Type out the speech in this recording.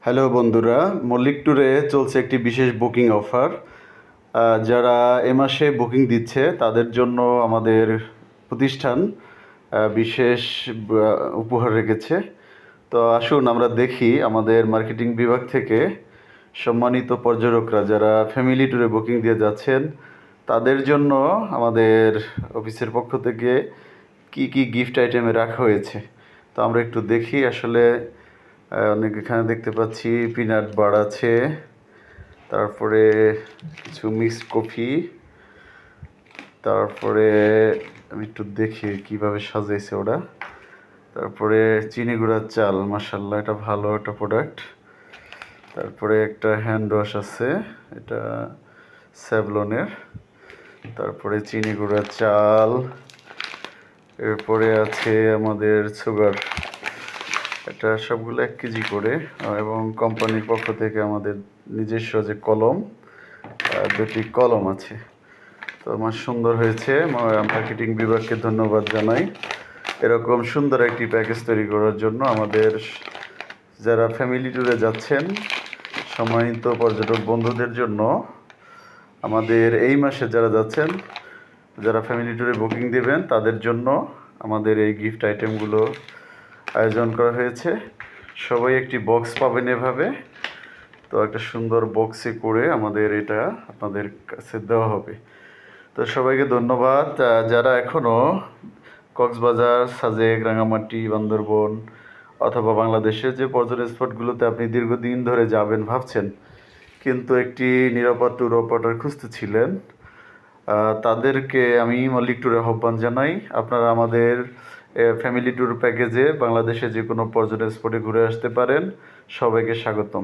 Hello বন্ধুরা, মল্লিক ট্যুরে চলছে একটি বিশেষ বুকিং অফার। যারা এ মাসে বুকিং দিচ্ছে তাদের জন্য আমাদের প্রতিষ্ঠান বিশেষ উপহার রেখেছে। তো আসুন আমরা দেখি আমাদের মার্কেটিং বিভাগ থেকে সম্মানিত পর্যটকরা যারা ফ্যামিলি ট্যুরে বুকিং দিয়ে যাচ্ছেন তাদের জন্য আমাদের অফিসের পক্ষ থেকে কি কি গিফট আইটেমে রাখা হয়েছে। তো আমরা একটু দেখি আসলে। অনেক এখানে দেখতে পাচ্ছি পিনাট বার আছে, তারপরে কিছু মিক্সড কফি, তারপরে আমি একটু দেখি কিভাবে সাজাইছে ওরা। তারপরে চিনি গুঁড়ার চাল, মাসাল্লাহ এটা ভালো একটা প্রোডাক্ট। তারপরে একটা হ্যান্ড ওয়াশ আছে, এটা স্যাভলনের। তারপরে চিনি গুঁড়ার চাল, এরপরে আছে আমাদের সুগার, এটা সবগুলো 1 কেজি করে। এবং কোম্পানির পক্ষ থেকে আমাদের নিজস্ব যে কলম, 2টি কলম আছে। তো আমার সুন্দর হয়েছে, মার্কেটিং বিভাগকে ধন্যবাদ জানাই এরকম সুন্দর একটি প্যাকেজ তৈরি করার জন্য। আমাদের যারা ফ্যামিলি ট্যুরে যাচ্ছেন সম্মানিত পর্যটক বন্ধুদের জন্য আমাদের এই মাসে যারা যাচ্ছেন, যারা ফ্যামিলি ট্যুরে বুকিং দেবেন তাদের জন্য আমাদের এই গিফট আইটেমগুলো আয়োজন করা হয়েছে। সবাই একটি বক্স পাবেন এভাবে। তো একটা সুন্দর বক্সে করে আমাদের এটা আপনাদের কাছে দেওয়া হবে। তো সবাইকে ধন্যবাদ। যারা এখনও কক্সবাজার, সাজেক, রাঙামাটি, বান্দরবন অথবা বাংলাদেশের যে পর্যটন স্পটগুলোতে আপনি দীর্ঘদিন ধরে যাবেন ভাবছেন, কিন্তু একটি নিরাপদ ট্যুর অপারেটর খুঁজতেছিলেন, তাদেরকে আমি মল্লিক ট্যুরে আহ্বান জানাই। আপনারা আমাদের ফ্যামিলি ট্যুর প্যাকেজে বাংলাদেশে যে কোনো পর্যটন স্পটে ঘুরে আসতে পারেন। সবাইকে স্বাগতম।